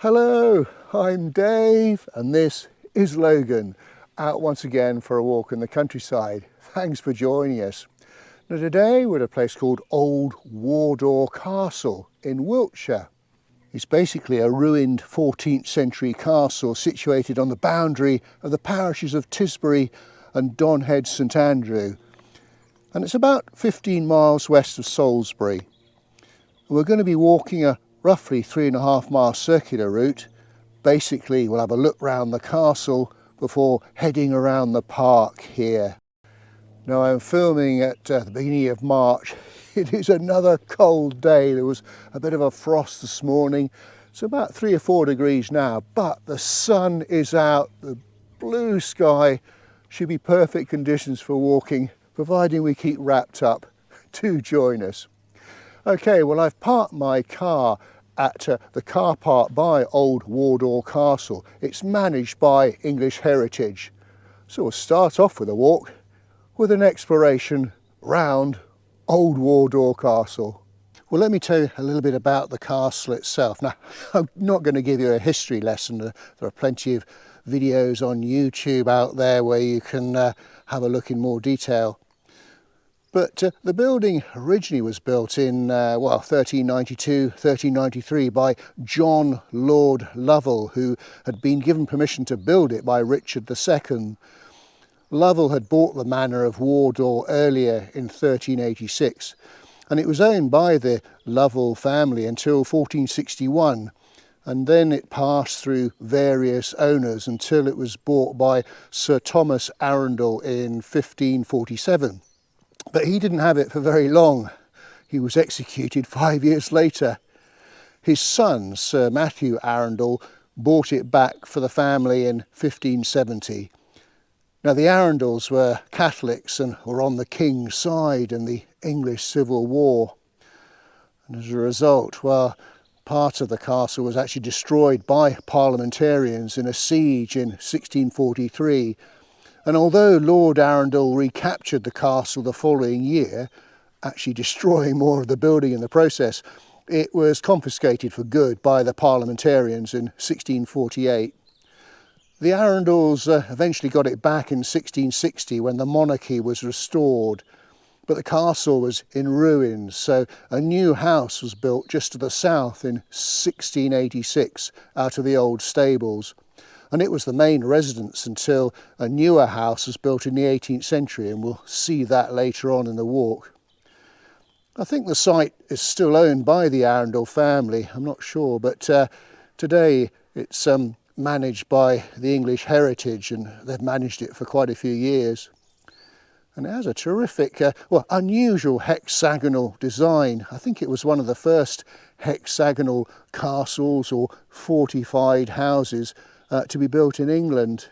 Hello, I'm Dave and this is Logan, out once again for a walk in the countryside. Thanks for joining us. Now today we're at a place called Old Wardour Castle in Wiltshire. It's basically a ruined 14th century castle situated on the boundary of the parishes of Tisbury and Donhead St Andrew, and it's about 15 miles west of Salisbury. We're going to be walking a roughly 3.5 mile circular route. Basically we'll have a look round the castle before heading around the park here. Now I'm filming at the beginning of March. It is another cold day. There was a bit of a frost this morning. It's about 3 or 4 degrees now, but the sun is out, the blue sky should be perfect conditions for walking, providing we keep wrapped up. Do join us. Okay, well I've parked my car at the car park by Old Wardour Castle. It's managed by English Heritage. So we'll start off with a walk with an exploration round Old Wardour Castle. Well, let me tell you a little bit about the castle itself. Now, I'm not going to give you a history lesson. There are plenty of videos on YouTube out there where you can have a look in more detail. But the building originally was built in 1392, 1393 by John Lord Lovell, who had been given permission to build it by Richard II. Lovell had bought the manor of Wardour earlier in 1386, and it was owned by the Lovell family until 1461, and then it passed through various owners until it was bought by Sir Thomas Arundel in 1547. But he didn't have it for very long. He was executed 5 years later. His son, Sir Matthew Arundel, bought it back for the family in 1570. Now the Arundels were Catholics and were on the King's side in the English Civil War. And as a result, well, part of the castle was actually destroyed by parliamentarians in a siege in 1643. And although Lord Arundel recaptured the castle the following year, actually destroying more of the building in the process, it was confiscated for good by the parliamentarians in 1648. The Arundels eventually got it back in 1660 when the monarchy was restored, but the castle was in ruins, so a new house was built just to the south in 1686 out of the old stables. And it was the main residence until a newer house was built in the 18th century, and we'll see that later on in the walk. I think the site is still owned by the Arundel family, I'm not sure, but today it's managed by the English Heritage, and they've managed it for quite a few years. And it has a terrific, unusual hexagonal design. I think it was one of the first hexagonal castles or fortified houses to be built in England.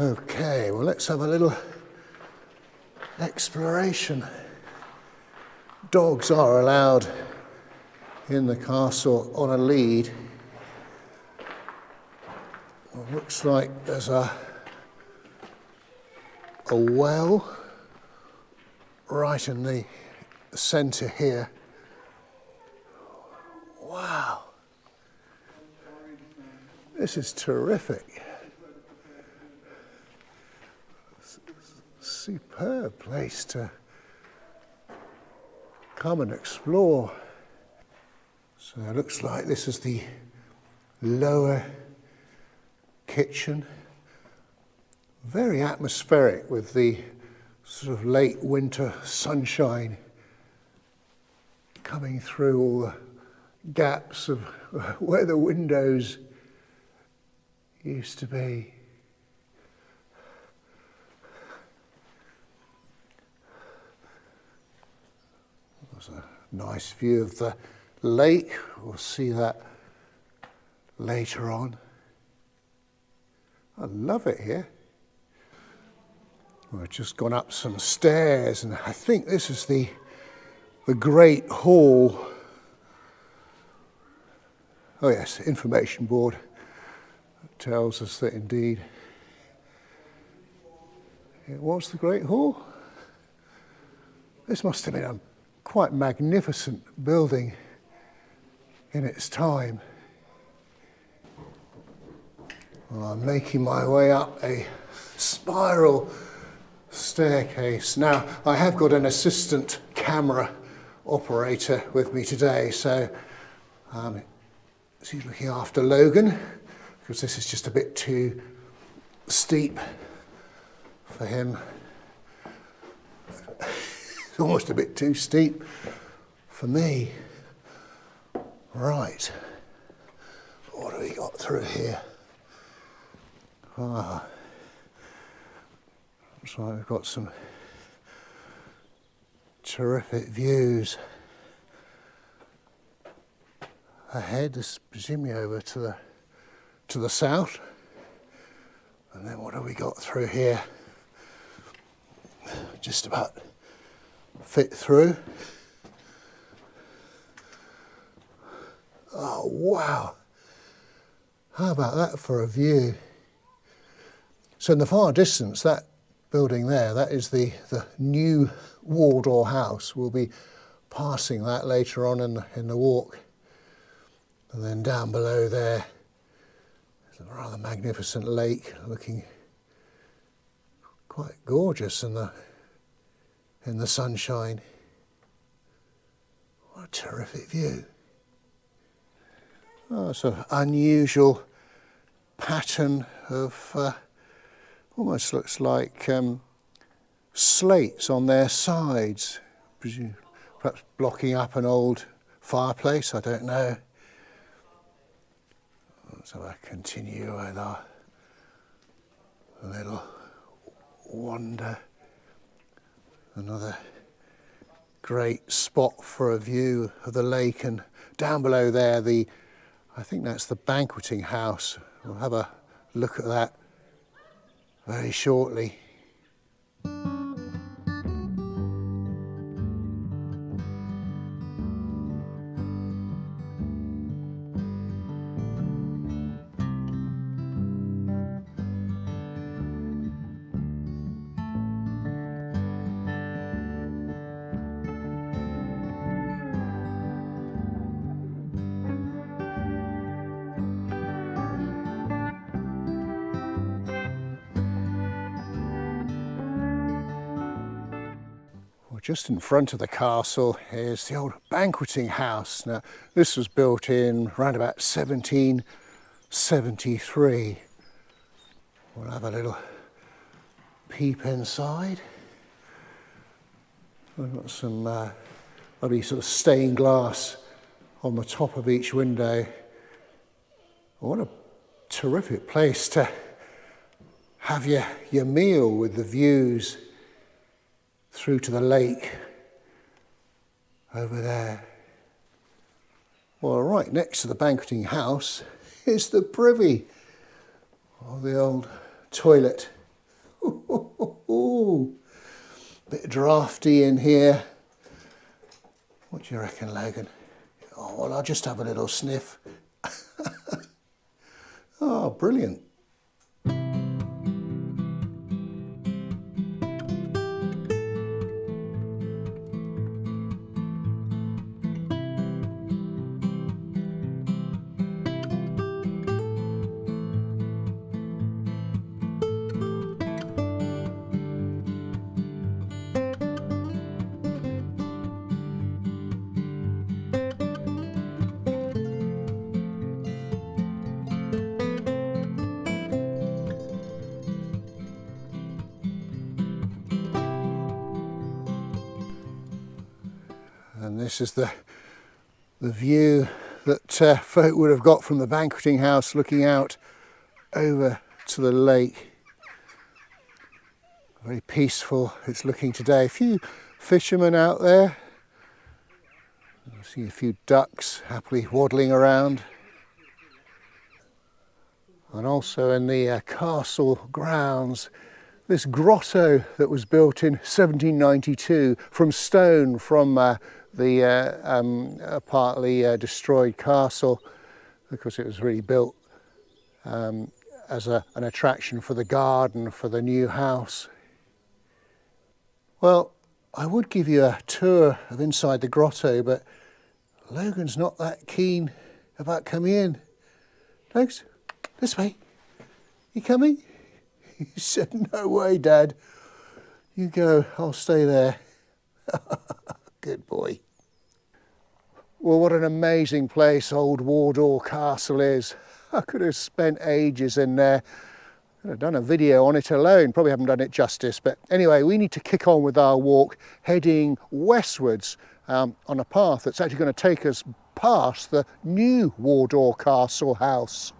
Okay, well let's have a little exploration. Dogs are allowed in the castle on a lead. Well, looks like there's a well right in the centre here. Wow, this is terrific. Superb place to come and explore. So it looks like this is the lower kitchen. Very atmospheric with the sort of late winter sunshine coming through all the gaps of where the windows used to be. There's a nice view of the lake. We'll see that later on. I love it here. We've just gone up some stairs, and I think this is the Great Hall. Oh yes, information board tells us that indeed it was the Great Hall. This must have been a quite magnificent building in its time. Well, I'm making my way up a spiral staircase. Now, I have got an assistant camera operator with me today, so he's looking after Logan, because this is just a bit too steep for him. It's almost a bit too steep for me. Right, what have we got through here? Ah, looks like we've got some terrific views ahead. This is presumably over to the south. And then what have we got through here? Just about fit through. Oh wow! How about that for a view? So in the far distance, that building there, that is the new Wardour House. We'll be passing that later on in the walk. And then down below there, there's a rather magnificent lake looking quite gorgeous in the sunshine. What a terrific view. Oh, it's an unusual pattern of almost looks like slates on their sides, perhaps blocking up an old fireplace, I don't know. So I continue with our little wander. Another great spot for a view of the lake, and down below there, I think that's the Banqueting House. We'll have a look at that very shortly. Just in front of the castle is the old Banqueting House. Now, this was built in around about 1773. We'll have a little peep inside. We've got some lovely sort of stained glass on the top of each window. What a terrific place to have your meal with the views through to the lake over there. Well, right next to the Banqueting House is the privy, or the old toilet. Ooh, bit drafty in here. What do you reckon, Logan? Oh, well, I'll just have a little sniff. Oh, brilliant. And this is the view that folk would have got from the Banqueting House looking out over to the lake. Very peaceful it's looking today. A few fishermen out there. I see a few ducks happily waddling around. And also in the castle grounds, this grotto that was built in 1792 from stone from the partly destroyed castle, because it was really built as an attraction for the garden for the new house. Well, I would give you a tour of inside the grotto, but Logan's not that keen about coming in. Logs, this way. You coming? He said, no way, Dad. You go, I'll stay there. Good boy. Well, what an amazing place Old Wardour Castle is. I could have spent ages in there. Could have done a video on it alone. Probably haven't done it justice. But anyway, we need to kick on with our walk, heading westwards on a path that's actually going to take us past the new Wardour Castle house.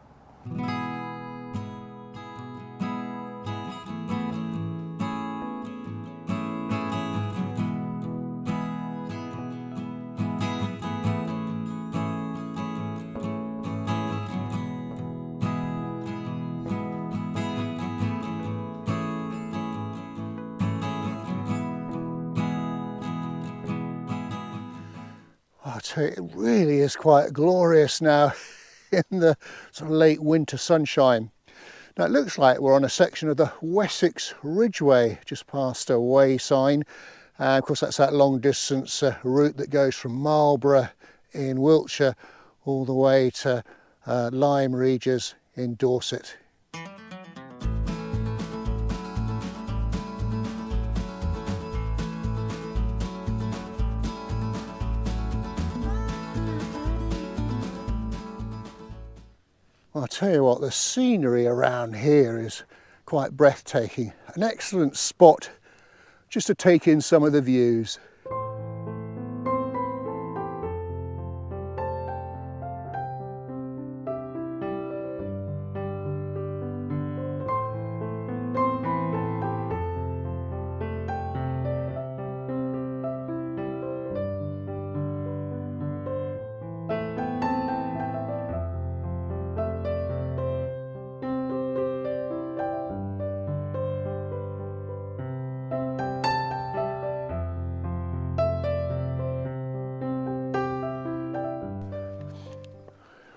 I'll tell you, it really is quite glorious now in the sort of late winter sunshine. Now it looks like we're on a section of the Wessex Ridgeway, just past a way sign. Of course, that's that long distance route that goes from Marlborough in Wiltshire all the way to Lyme Regis in Dorset. I'll tell you what, the scenery around here is quite breathtaking. An excellent spot just to take in some of the views.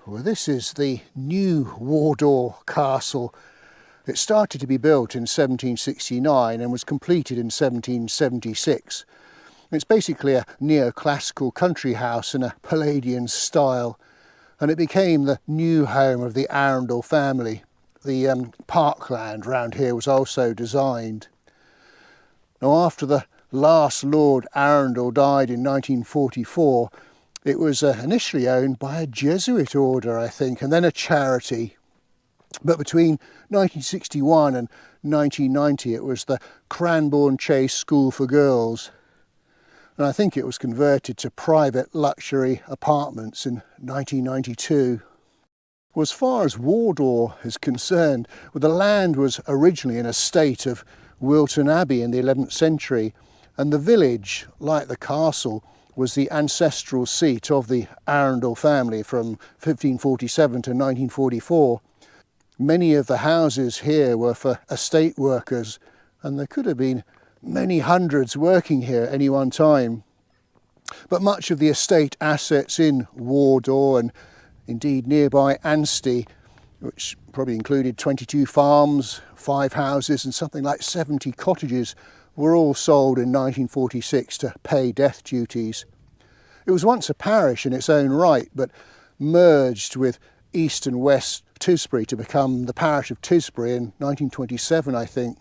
Well, this is the new Wardour Castle. It started to be built in 1769 and was completed in 1776. It's basically a neoclassical country house in a Palladian style, and it became the new home of the Arundel family. The parkland round here was also designed. Now, after the last Lord Arundel died in 1944, it was initially owned by a Jesuit order, I think, and then a charity. But between 1961 and 1990, it was the Cranbourne Chase School for Girls. And I think it was converted to private luxury apartments in 1992. Well, as far as Wardour is concerned, well, the land was originally an estate of Wilton Abbey in the 11th century, and the village, like the castle, was the ancestral seat of the Arundel family from 1547 to 1944. Many of the houses here were for estate workers, and there could have been many hundreds working here at any one time. But much of the estate assets in Wardour and indeed nearby Anstey, which probably included 22 farms, 5 houses and something like 70 cottages, were all sold in 1946 to pay death duties. It was once a parish in its own right, but merged with East and West Tisbury to become the parish of Tisbury in 1927, I think.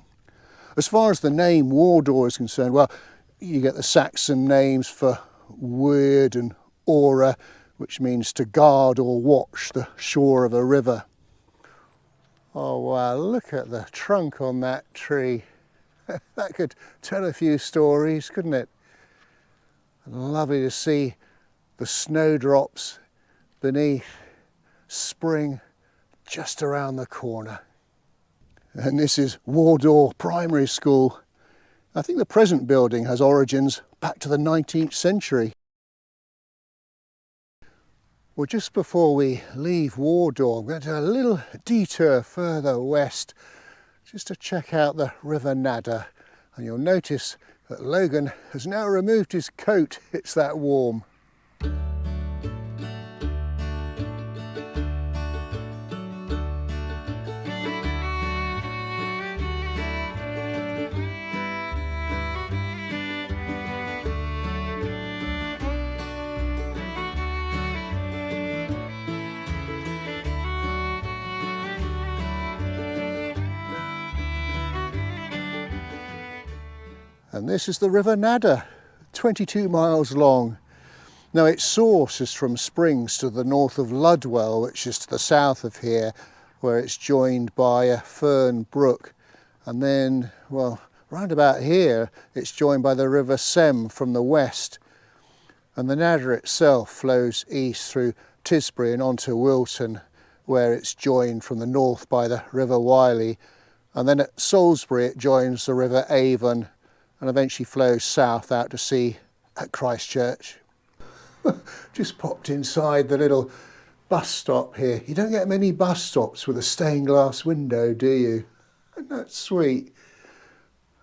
As far as the name Wardour is concerned, well, you get the Saxon names for Wyrd and Ora, which means to guard or watch the shore of a river. Oh wow, look at the trunk on that tree. That could tell a few stories, couldn't it? Lovely to see the snowdrops beneath, spring just around the corner. And this is Wardour Primary School. I think the present building has origins back to the 19th century. Well, just before we leave Wardour, I'm going to do a little detour further west just to check out the River Nadder. And you'll notice that Logan has now removed his coat, it's that warm. And this is the River Nadder, 22 miles long. Now its source is from springs to the north of Ludwell, which is to the south of here, where it's joined by a fern brook. And then, well, round about here, it's joined by the River Sem from the west. And the Nadder itself flows east through Tisbury and onto Wilton, where it's joined from the north by the River Wylye. And then at Salisbury it joins the River Avon and eventually flows south out to sea at Christchurch. Just popped inside the little bus stop here. You don't get many bus stops with a stained glass window, do you? Isn't that sweet?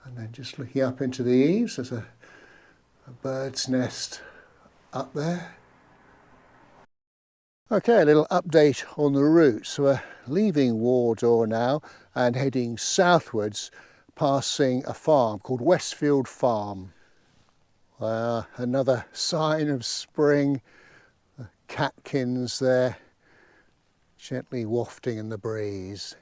And then just looking up into the eaves, there's a bird's nest up there. Okay, a little update on the route. So we're leaving Wardour now and heading southwards, passing a farm called Westfield Farm. Another sign of spring, the catkins there, gently wafting in the breeze.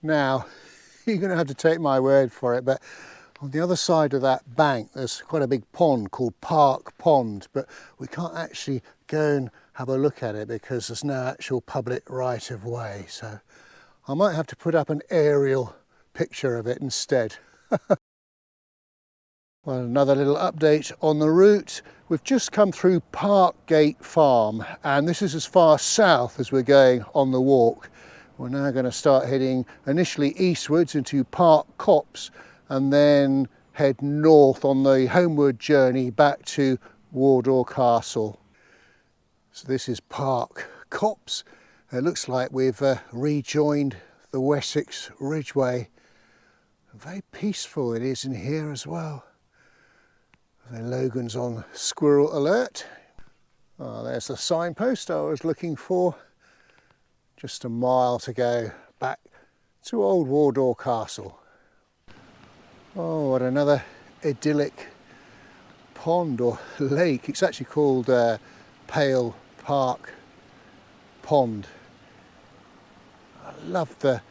Now, you're going to have to take my word for it, but on the other side of that bank there's quite a big pond called Park Pond, but we can't actually go and have a look at it because there's no actual public right of way, so I might have to put up an aerial picture of it instead. Well, another little update on the route. We've just come through Parkgate Farm, and this is as far south as we're going on the walk. We're now going to start heading initially eastwards into Park Copse and then head north on the homeward journey back to Wardour Castle. So this is Park Copse. It looks like we've rejoined the Wessex Ridgeway. Very peaceful it is in here as well. Then Logan's on squirrel alert. Oh, there's the signpost I was looking for. Just a mile to go back to Old Wardour Castle. Oh, what another idyllic pond or lake. It's actually called Pale Park Pond. I love the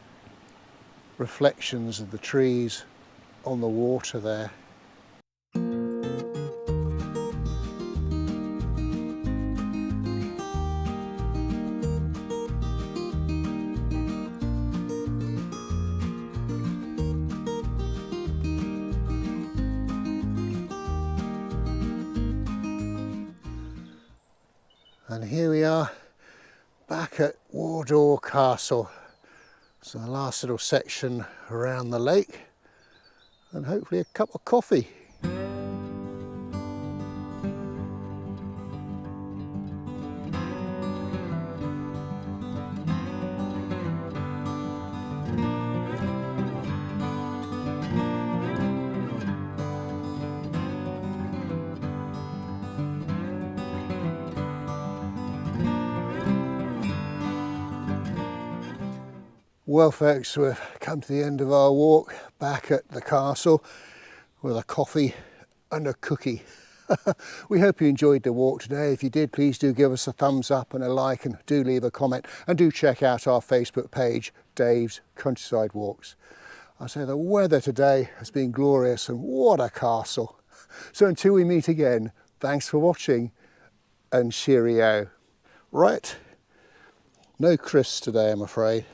reflections of the trees on the water there. And here we are back at Wardour Castle. So the last little section around the lake and hopefully a cup of coffee. Well folks, we've come to the end of our walk back at the castle with a coffee and a cookie. We hope you enjoyed the walk today. If you did, please do give us a thumbs up and a like, and do leave a comment, and do check out our Facebook page, Dave's Countryside Walks. I say the weather today has been glorious, and what a castle. So until we meet again, thanks for watching and cheerio. Right, no crisps today I'm afraid.